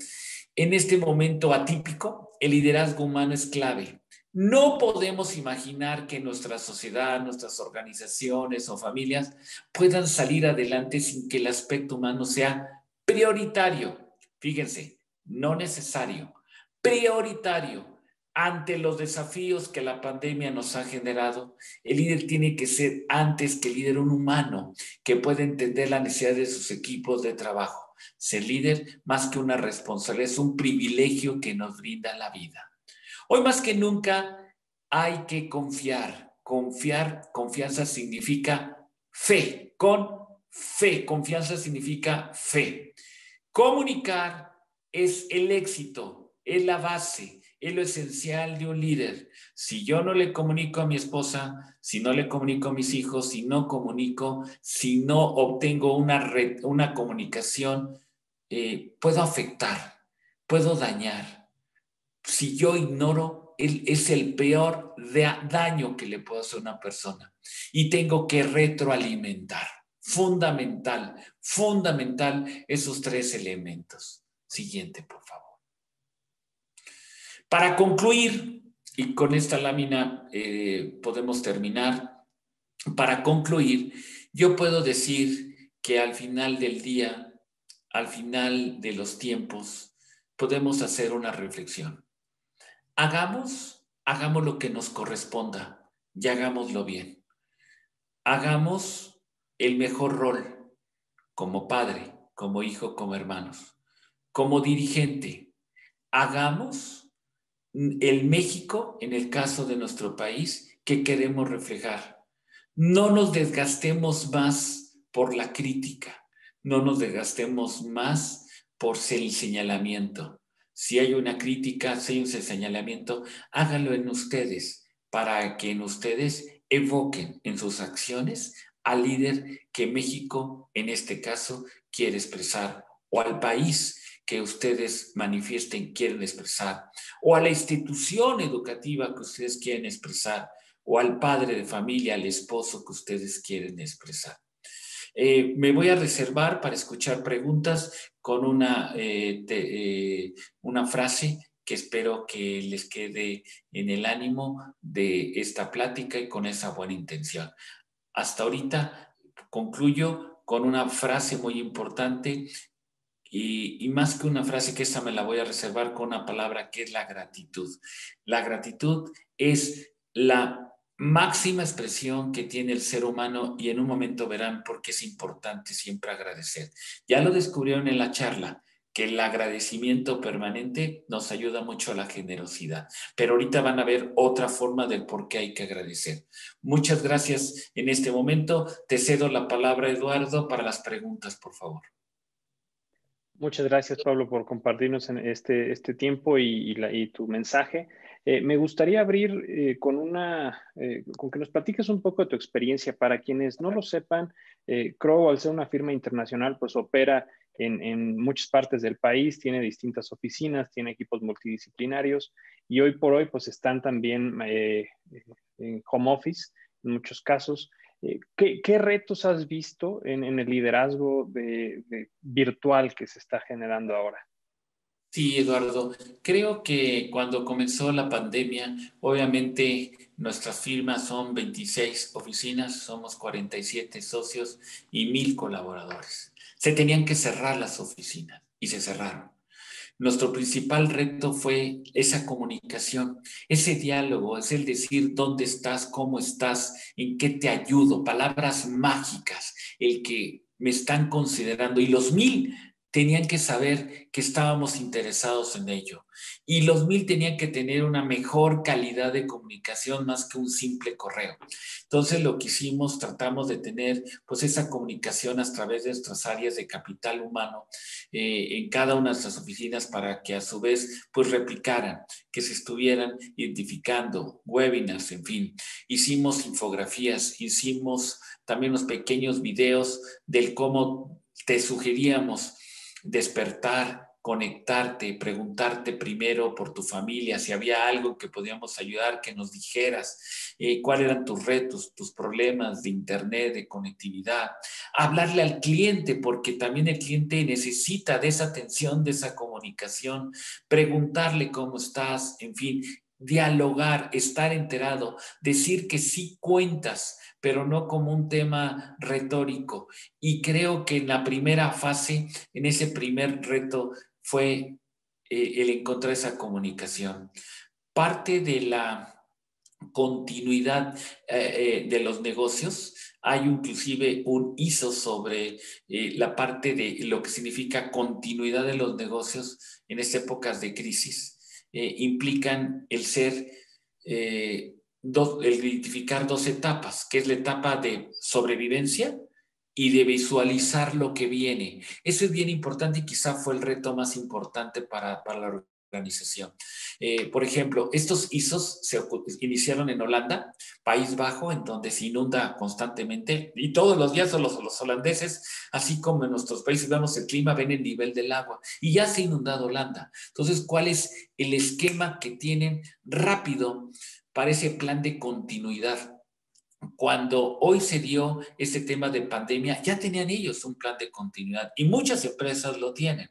En este momento atípico, el liderazgo humano es clave. No podemos imaginar que nuestra sociedad, nuestras organizaciones o familias puedan salir adelante sin que el aspecto humano sea prioritario. Fíjense, no necesario, prioritario. Ante los desafíos que la pandemia nos ha generado, el líder tiene que ser antes que líder un humano que pueda entender la necesidad de sus equipos de trabajo. Ser líder, más que una responsabilidad, es un privilegio que nos brinda la vida. Hoy más que nunca hay que confiar. Confianza significa fe. Con fe, confianza significa fe. Comunicar es el éxito, es la base, es lo esencial de un líder. Si yo no le comunico a mi esposa, si no le comunico a mis hijos, si no comunico, si no obtengo una comunicación, puedo afectar, puedo dañar. Si yo ignoro, es el peor daño que le puedo hacer a una persona. Y tengo que retroalimentar. Fundamental, fundamental esos tres elementos. Siguiente, por favor. Para concluir, y con esta lámina podemos terminar, para concluir, yo puedo decir que al final del día, al final de los tiempos, podemos hacer una reflexión. Hagamos lo que nos corresponda y hagámoslo bien. Hagamos el mejor rol como padre, como hijo, como hermanos, como dirigente. Hagamos el México, en el caso de nuestro país, que queremos reflejar. No nos desgastemos más por la crítica, no nos desgastemos más por el señalamiento. Si hay una crítica, si hay un señalamiento, háganlo en ustedes, para que en ustedes evoquen en sus acciones al líder que México, en este caso, quiere expresar, o al país que ustedes manifiesten, quieren expresar, o a la institución educativa que ustedes quieren expresar, o al padre de familia, al esposo que ustedes quieren expresar. Me voy a reservar para escuchar preguntas con una frase que espero que les quede en el ánimo de esta plática y con esa buena intención. Hasta ahorita concluyo con una frase muy importante y más que una frase, que esa me la voy a reservar, con una palabra que es la gratitud. La gratitud es la máxima expresión que tiene el ser humano y en un momento verán por qué es importante siempre agradecer. Ya lo descubrieron en la charla, que el agradecimiento permanente nos ayuda mucho a la generosidad. Pero ahorita van a ver otra forma del por qué hay que agradecer. Muchas gracias en este momento. Te cedo la palabra, Eduardo, para las preguntas, por favor. Muchas gracias, Pablo, por compartirnos en este tiempo y tu mensaje. Me gustaría abrir con que nos platiques un poco de tu experiencia. Para quienes no lo sepan, Crowe, al ser una firma internacional, pues opera en muchas partes del país, tiene distintas oficinas, tiene equipos multidisciplinarios y hoy por hoy pues están también en home office en muchos casos. ¿Qué retos has visto en el liderazgo virtual que se está generando ahora? Sí, Eduardo, creo que cuando comenzó la pandemia, obviamente nuestras firmas son 26 oficinas, somos 47 socios y 1,000 colaboradores. Se tenían que cerrar las oficinas y se cerraron. Nuestro principal reto fue esa comunicación, ese diálogo, es el decir dónde estás, cómo estás, en qué te ayudo, palabras mágicas, el que me están considerando y los 1,000 tenían que saber que estábamos interesados en ello y los 1,000 tenían que tener una mejor calidad de comunicación más que un simple correo. Entonces lo que hicimos, tratamos de tener pues esa comunicación a través de nuestras áreas de capital humano en cada una de nuestras oficinas para que a su vez pues replicaran, que se estuvieran identificando, webinars, en fin. Hicimos infografías, hicimos también unos pequeños videos del cómo te sugeríamos despertar, conectarte, preguntarte primero por tu familia, si había algo que podíamos ayudar, que nos dijeras cuáles eran tus retos, tus problemas de internet, de conectividad, hablarle al cliente, porque también el cliente necesita de esa atención, de esa comunicación, preguntarle cómo estás, en fin, dialogar, estar enterado, decir que sí cuentas, pero no como un tema retórico. Y creo que en la primera fase, en ese primer reto, fue el encontrar esa comunicación. Parte de la continuidad de los negocios. Hay inclusive un ISO sobre la parte de lo que significa continuidad de los negocios en estas épocas de crisis. Implican el ser, el identificar dos etapas, que es la etapa de sobrevivencia y de visualizar lo que viene. Eso es bien importante y quizá fue el reto más importante para la organización. Por ejemplo, estos ISOs se iniciaron en Holanda, País Bajo, en donde se inunda constantemente y todos los días los holandeses, así como en nuestros países vemos el clima, ven el nivel del agua y ya se ha inundado Holanda. Entonces, ¿cuál es el esquema que tienen rápido para ese plan de continuidad? Cuando hoy se dio este tema de pandemia, ya tenían ellos un plan de continuidad y muchas empresas lo tienen.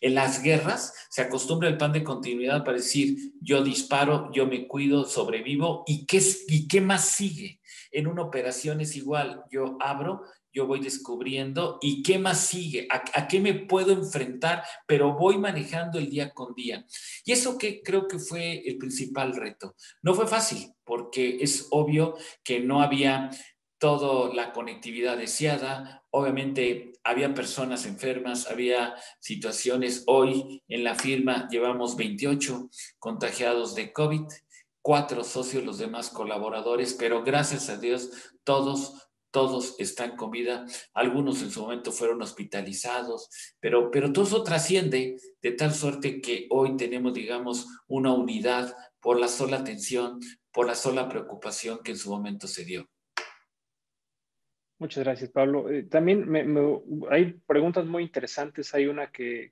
En las guerras se acostumbra el plan de continuidad para decir, yo disparo, yo me cuido, sobrevivo, ¿y qué más sigue? En una operación es igual, yo abro, yo voy descubriendo, ¿y qué más sigue? ¿A qué me puedo enfrentar? Pero voy manejando el día con día. Y eso que creo que fue el principal reto. No fue fácil, porque es obvio que no había toda la conectividad deseada. Obviamente había personas enfermas, había situaciones. Hoy en la firma llevamos 28 contagiados de COVID, 4 socios, los demás colaboradores, pero gracias a Dios todos están con vida. Algunos en su momento fueron hospitalizados, pero todo eso trasciende de tal suerte que hoy tenemos, digamos, una unidad por la sola atención, por la sola preocupación que en su momento se dio. Muchas gracias, Pablo. También hay preguntas muy interesantes. Hay una que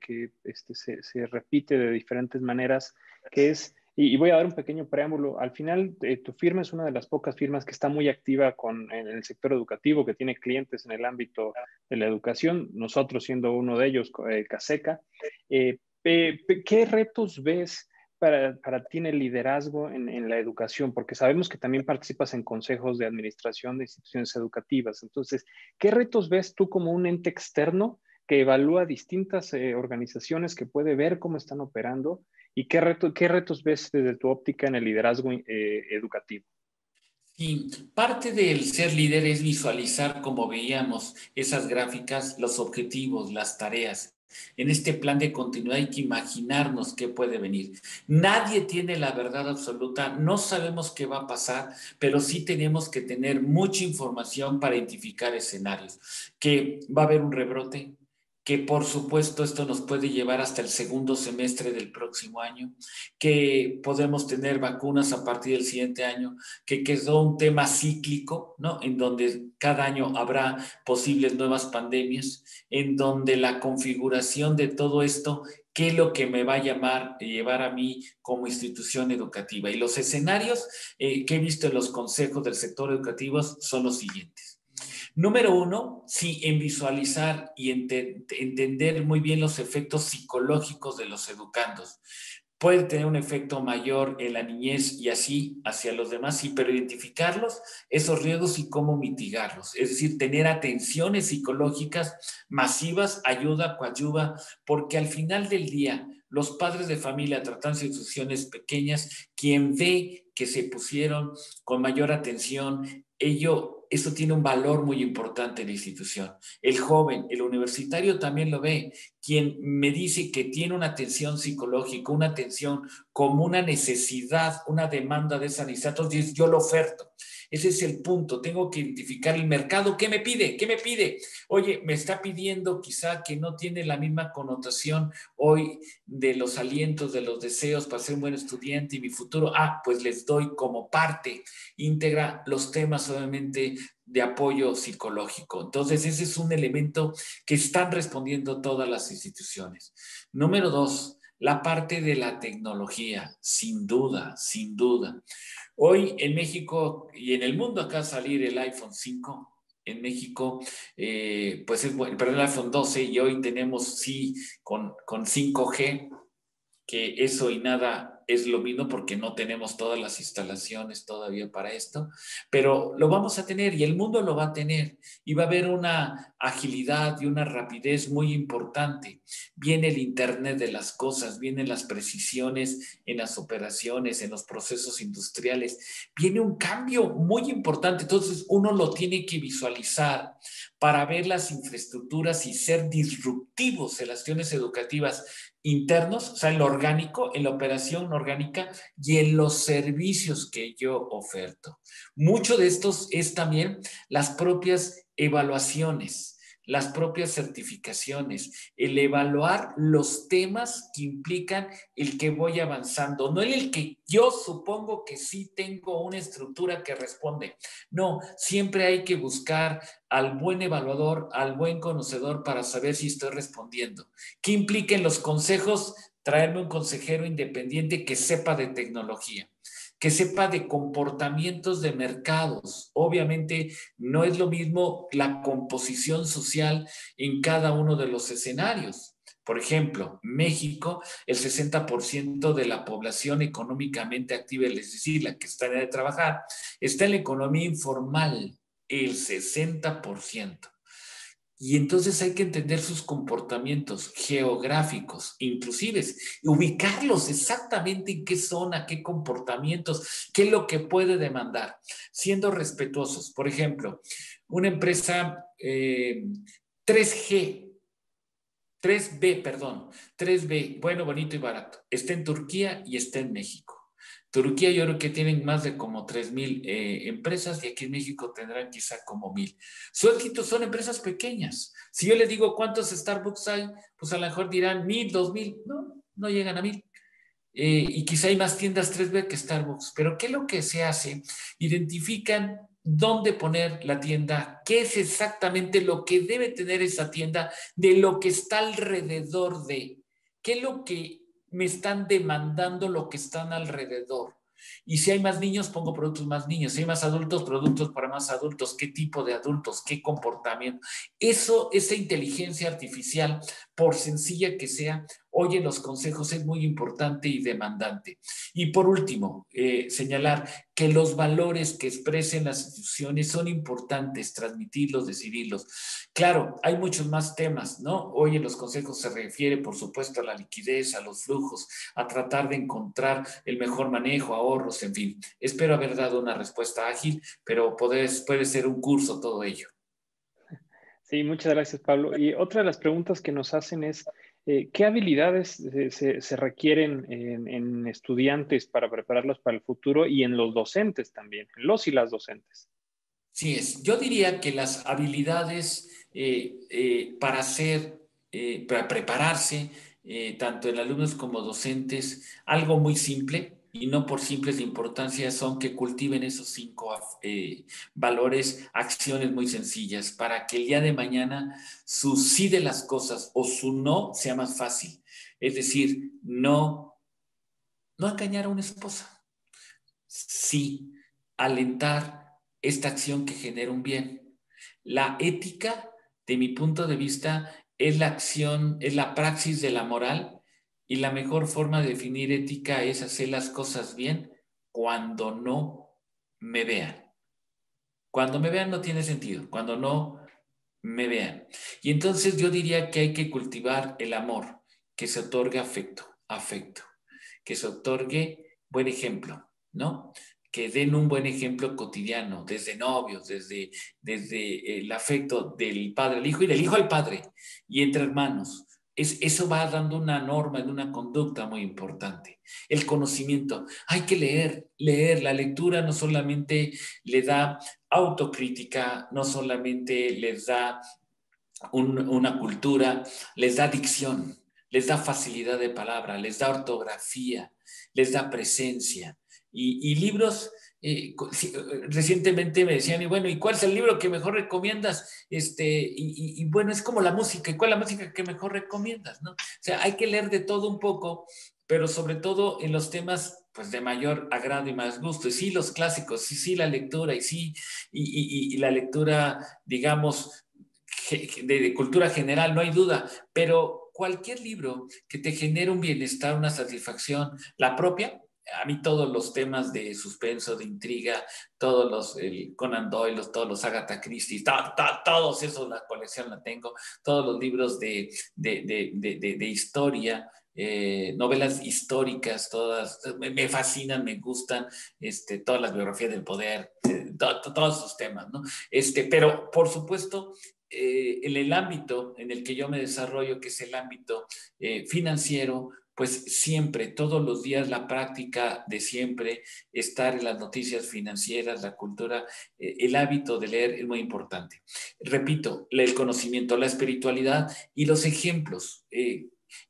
se repite de diferentes maneras, que es, y voy a dar un pequeño preámbulo. Al final, tu firma es una de las pocas firmas que está muy activa en el sector educativo, que tiene clientes en el ámbito de la educación, nosotros siendo uno de ellos, Caseca. ¿Qué retos ves para ti en el liderazgo en la educación? Porque sabemos que también participas en consejos de administración de instituciones educativas. Entonces, ¿qué retos ves tú como un ente externo que evalúa distintas organizaciones, que puede ver cómo están operando? ¿Y qué retos ves desde tu óptica en el liderazgo educativo? Y parte del ser líder es visualizar, como veíamos, esas gráficas, los objetivos, las tareas. En este plan de continuidad hay que imaginarnos qué puede venir. Nadie tiene la verdad absoluta, no sabemos qué va a pasar, pero sí tenemos que tener mucha información para identificar escenarios. Que va a haber un rebrote, que por supuesto esto nos puede llevar hasta el segundo semestre del próximo año, que podemos tener vacunas a partir del siguiente año, que quedó un tema cíclico, ¿no? En donde cada año habrá posibles nuevas pandemias, en donde la configuración de todo esto, qué es lo que me va a llevar a mí como institución educativa. Y los escenarios que he visto en los consejos del sector educativo son los siguientes. Número uno, sí, en visualizar y entender muy bien los efectos psicológicos de los educandos. Puede tener un efecto mayor en la niñez y así hacia los demás, sí, pero identificarlos, esos riesgos y cómo mitigarlos. Es decir, tener atenciones psicológicas masivas ayuda, coadyuva, porque al final del día, los padres de familia, tratándose de instituciones pequeñas, quien ve que se pusieron con mayor atención, eso tiene un valor muy importante en la institución. El joven, el universitario también lo ve. Quien me dice que tiene una atención psicológica, una atención como una necesidad, una demanda de esa necesidad, entonces yo lo oferto. Ese es el punto. Tengo que identificar el mercado. ¿Qué me pide? ¿Qué me pide? Oye, me está pidiendo quizá que no tiene la misma connotación hoy de los alientos, de los deseos para ser un buen estudiante y mi futuro. Pues les doy como parte íntegra los temas, obviamente, de apoyo psicológico. Entonces, ese es un elemento que están respondiendo todas las instituciones. Número dos, la parte de la tecnología, sin duda, sin duda. Hoy en México y en el mundo acá salir el iPhone 5, en México, pues es bueno, perdón, el iPhone 12 y hoy tenemos sí con 5G, que eso y nada es lo mismo porque no tenemos todas las instalaciones todavía para esto, pero lo vamos a tener y el mundo lo va a tener y va a haber una agilidad y una rapidez muy importante. Viene el Internet de las cosas, vienen las precisiones en las operaciones, en los procesos industriales, viene un cambio muy importante, entonces uno lo tiene que visualizar para ver las infraestructuras y ser disruptivos en las acciones educativas internos, o sea, en lo orgánico, en la operación orgánica y en los servicios que yo oferto. Mucho de estos es también las propias evaluaciones, las propias certificaciones, el evaluar los temas que implican el que voy avanzando, no el que yo supongo que sí tengo una estructura que responde. No, siempre hay que buscar al buen evaluador, al buen conocedor para saber si estoy respondiendo. ¿Qué implica en los consejos? Traerme un consejero independiente que sepa de tecnología, que sepa de comportamientos de mercados. Obviamente no es lo mismo la composición social en cada uno de los escenarios. Por ejemplo, México, el 60% de la población económicamente activa, es decir, la que está en edad de trabajar, está en la economía informal, el 60%. Y entonces hay que entender sus comportamientos geográficos, inclusive ubicarlos exactamente en qué zona, qué comportamientos, qué es lo que puede demandar, siendo respetuosos. Por ejemplo, una empresa 3G, 3B, perdón, 3B, bueno, bonito y barato, está en Turquía y está en México. Turquía yo creo que tienen más de como 3,000 empresas y aquí en México tendrán quizá como 1,000. Su éxito son empresas pequeñas. Si yo les digo cuántos Starbucks hay, pues a lo mejor dirán 1,000, 2,000. No, no llegan a 1,000. Y quizá hay más tiendas 3B que Starbucks. Pero ¿qué es lo que se hace? Identifican dónde poner la tienda, qué es exactamente lo que debe tener esa tienda de lo que está alrededor de, qué es lo que me están demandando lo que están alrededor. Y si hay más niños, pongo productos más niños. Si hay más adultos, productos para más adultos. ¿Qué tipo de adultos? ¿Qué comportamiento? Eso, esa inteligencia artificial, por sencilla que sea, hoy en los consejos es muy importante y demandante. Y por último, señalar que los valores que expresen las instituciones son importantes, transmitirlos, decidirlos. Claro, hay muchos más temas, ¿no? Hoy en los consejos se refiere, por supuesto, a la liquidez, a los flujos, a tratar de encontrar el mejor manejo, ahorros, en fin. Espero haber dado una respuesta ágil, pero puede ser un curso todo ello. Sí, muchas gracias, Pablo. Y otra de las preguntas que nos hacen es, ¿qué habilidades se requieren en estudiantes para prepararlos para el futuro y en los docentes también, los y las docentes? Sí es. Yo diría que las habilidades para ser para prepararse, tanto en alumnos como docentes, algo muy simple, y no por simples de importancia, son que cultiven esos 5 valores, acciones muy sencillas, para que el día de mañana su sí de las cosas o su no sea más fácil. Es decir, no engañar a una esposa, sí alentar esta acción que genera un bien. La ética, de mi punto de vista, es la acción, es la praxis de la moral, y la mejor forma de definir ética es hacer las cosas bien cuando no me vean. Cuando me vean no tiene sentido, cuando no me vean. Y entonces yo diría que hay que cultivar el amor, que se otorgue afecto, que se otorgue buen ejemplo, ¿no? Que den un buen ejemplo cotidiano, desde novios, desde el afecto del padre al hijo y del hijo al padre, y entre hermanos. Eso va dando una norma, en una conducta muy importante. El conocimiento. Hay que leer. La lectura no solamente le da autocrítica, no solamente les da una cultura, les da dicción, les da facilidad de palabra, les da ortografía, les da presencia. Y libros, recientemente me decían, y bueno, ¿y cuál es el libro que mejor recomiendas? Y bueno, es como la música, ¿y cuál es la música que mejor recomiendas? ¿No? O sea, hay que leer de todo un poco, pero sobre todo en los temas pues de mayor agrado y más gusto. Y sí, los clásicos, sí, la lectura, y sí, y la lectura, digamos, de cultura general, no hay duda, pero cualquier libro que te genere un bienestar, una satisfacción, la propia. A mí todos los temas de suspenso, de intriga, todos el Conan Doyle, todos los Agatha Christie, todos esos, la colección la tengo, todos los libros de historia, novelas históricas, todas me fascinan, me gustan, todas las biografías del poder, todos esos temas, ¿no? Pero por supuesto, en el ámbito en el que yo me desarrollo, que es el ámbito financiero, pues siempre, todos los días, la práctica de siempre estar en las noticias financieras, la cultura, el hábito de leer es muy importante. Repito, el conocimiento, la espiritualidad y los ejemplos.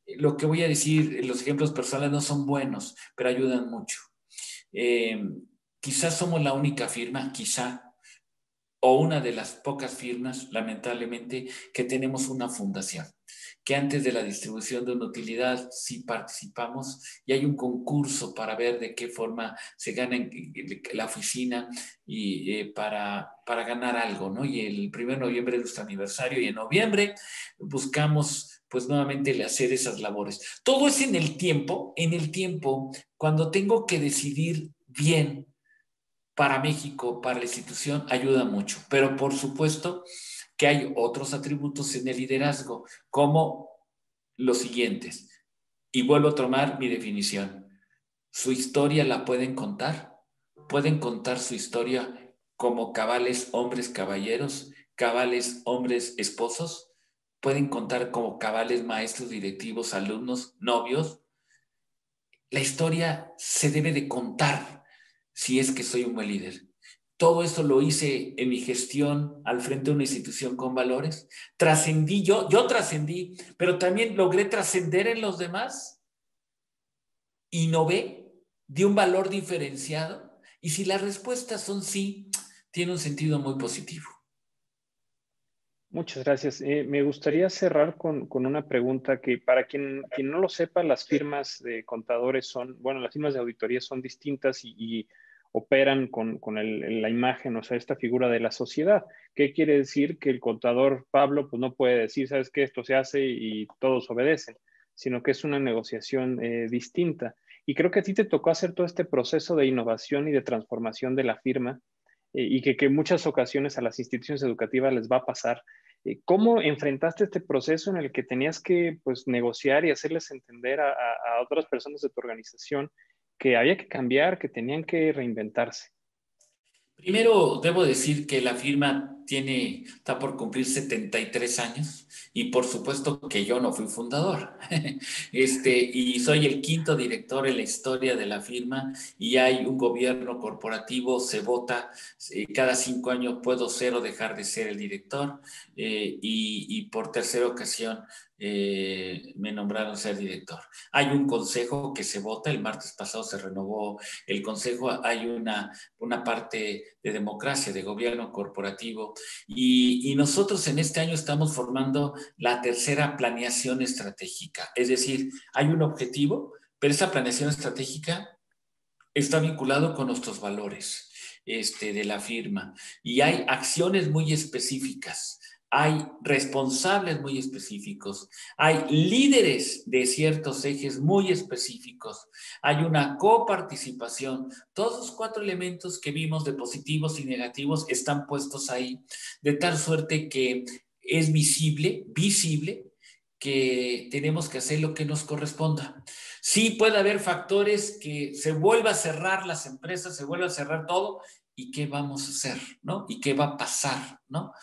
Lo que voy a decir, los ejemplos personales no son buenos, pero ayudan mucho. Eh, Quizás somos la única firma, quizá, o una de las pocas firmas, lamentablemente, que tenemos una fundación, que antes de la distribución de una utilidad sí participamos, y hay un concurso para ver de qué forma se gana en la oficina, y para ganar algo, ¿no? Y el 1 de noviembre es nuestro aniversario, y en noviembre buscamos pues nuevamente hacer esas labores. Todo es en el tiempo, cuando tengo que decidir bien para México, para la institución, ayuda mucho. Pero por supuesto que hay otros atributos en el liderazgo, como los siguientes. Y vuelvo a tomar mi definición. Su historia la pueden contar su historia como cabales hombres caballeros, cabales hombres esposos, pueden contar como cabales maestros, directivos, alumnos, novios. La historia se debe de contar si es que soy un buen líder. Todo eso lo hice en mi gestión al frente de una institución con valores. Trascendí, yo trascendí, pero también logré trascender en los demás. Innové, di un valor diferenciado. Y si las respuestas son sí, tiene un sentido muy positivo. Muchas gracias. Me gustaría cerrar con una pregunta que para quien no lo sepa, las firmas de contadores son, bueno, las firmas de auditoría son distintas y operan con la imagen, o sea, esta figura de la sociedad. ¿Qué quiere decir? Que el contador Pablo pues no puede decir, sabes que esto se hace y todos obedecen, sino que es una negociación distinta. Y creo que a ti te tocó hacer todo este proceso de innovación y de transformación de la firma y que en muchas ocasiones a las instituciones educativas les va a pasar. ¿Cómo enfrentaste este proceso en el que tenías que pues, negociar y hacerles entender a otras personas de tu organización que había que cambiar, que tenían que reinventarse? Primero, debo decir que la firma está por cumplir 73 años, y por supuesto que yo no fui fundador. Y soy el quinto director en la historia de la firma, y hay un gobierno corporativo, se vota, cada 5 años puedo ser o dejar de ser el director, y por tercera ocasión me nombraron ser director. Hay un consejo que se vota, el martes pasado se renovó el consejo, hay una parte de democracia, de gobierno corporativo, y nosotros en este año estamos formando la tercera planeación estratégica, es decir, hay un objetivo, pero esa planeación estratégica está vinculado con nuestros valores de la firma y hay acciones muy específicas, hay responsables muy específicos, hay líderes de ciertos ejes muy específicos, hay una coparticipación. Todos los 4 elementos que vimos de positivos y negativos están puestos ahí, de tal suerte que es visible que tenemos que hacer lo que nos corresponda. Sí puede haber factores que se vuelva a cerrar las empresas, se vuelva a cerrar todo, ¿y qué vamos a hacer? ¿No? ¿Y qué va a pasar? ¿No?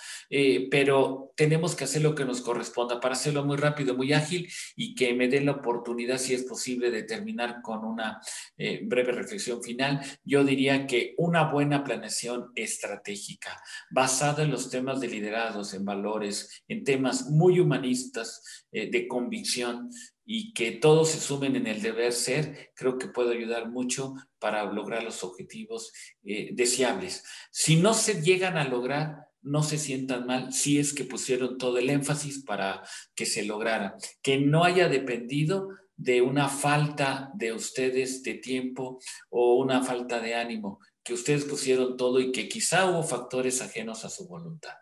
Pero tenemos que hacer lo que nos corresponda para hacerlo muy rápido, muy ágil y que me den la oportunidad, si es posible, de terminar con una breve reflexión final. Yo diría que una buena planeación estratégica basada en los temas de liderazgos, en valores, en temas muy humanistas, de convicción, y que todos se sumen en el deber ser, creo que puede ayudar mucho para lograr los objetivos deseables. Si no se llegan a lograr, no se sientan mal si es que pusieron todo el énfasis para que se lograra. Que no haya dependido de una falta de ustedes de tiempo o una falta de ánimo, que ustedes pusieron todo y que quizá hubo factores ajenos a su voluntad.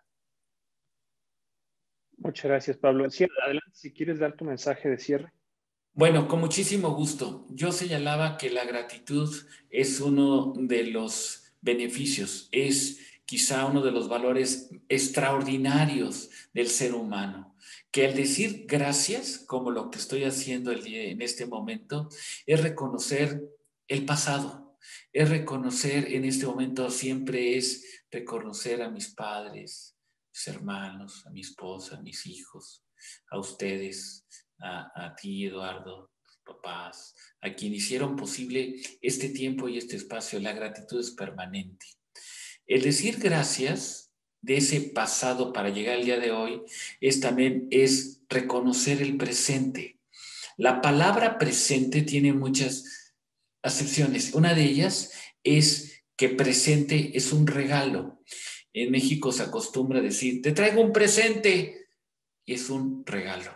Muchas gracias, Pablo. Sí, adelante, si quieres dar tu mensaje de cierre. Bueno, con muchísimo gusto. Yo señalaba que la gratitud es uno de los beneficios, es quizá uno de los valores extraordinarios del ser humano. Que el decir gracias, como lo que estoy haciendo en este momento, es reconocer el pasado, es reconocer en este momento, siempre es reconocer a mis padres, mis hermanos, a mi esposa, a mis hijos, a ustedes, a ti, Eduardo, tus papás, a quien hicieron posible este tiempo y este espacio. La gratitud es permanente. El decir gracias de ese pasado para llegar al día de hoy también es reconocer el presente. La palabra presente tiene muchas acepciones. Una de ellas es que presente es un regalo. En México se acostumbra a decir, te traigo un presente, y es un regalo.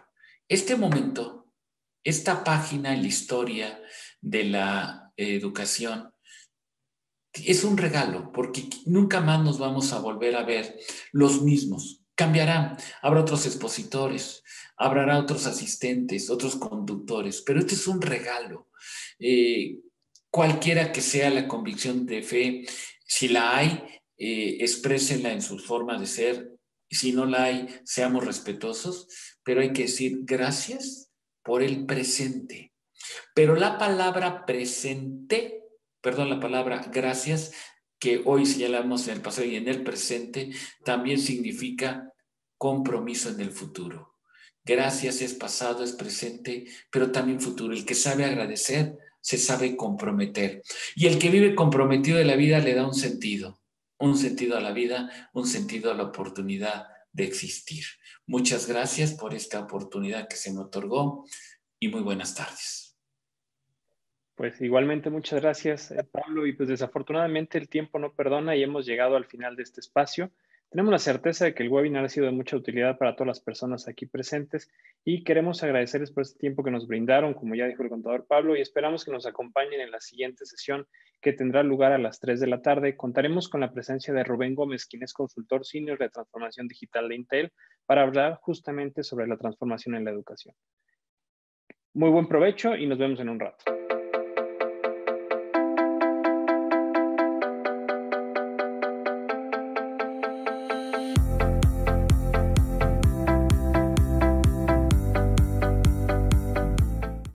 Este momento, esta página en la historia de la educación, es un regalo porque nunca más nos vamos a volver a ver los mismos. Cambiarán, habrá otros expositores, habrá otros asistentes, otros conductores, pero este es un regalo. Cualquiera que sea la convicción de fe, si la hay, exprésenla en sus formas de ser. Si no la hay, seamos respetuosos, pero hay que decir gracias por el presente. Pero la palabra presente, perdón, la palabra gracias, que hoy señalamos en el pasado y en el presente, también significa compromiso en el futuro. Gracias es pasado, es presente, pero también futuro. El que sabe agradecer, se sabe comprometer. Y el que vive comprometido de la vida le da un sentido a la vida, un sentido a la oportunidad de existir. Muchas gracias por esta oportunidad que se me otorgó y muy buenas tardes. Pues igualmente muchas gracias, Pablo, y pues desafortunadamente el tiempo no perdona y hemos llegado al final de este espacio. Tenemos la certeza de que el webinar ha sido de mucha utilidad para todas las personas aquí presentes y queremos agradecerles por este tiempo que nos brindaron, como ya dijo el contador Pablo, y esperamos que nos acompañen en la siguiente sesión que tendrá lugar a las 3 de la tarde. Contaremos con la presencia de Rubén Gómez, quien es consultor senior de transformación digital de Intel, para hablar justamente sobre la transformación en la educación. Muy buen provecho y nos vemos en un rato.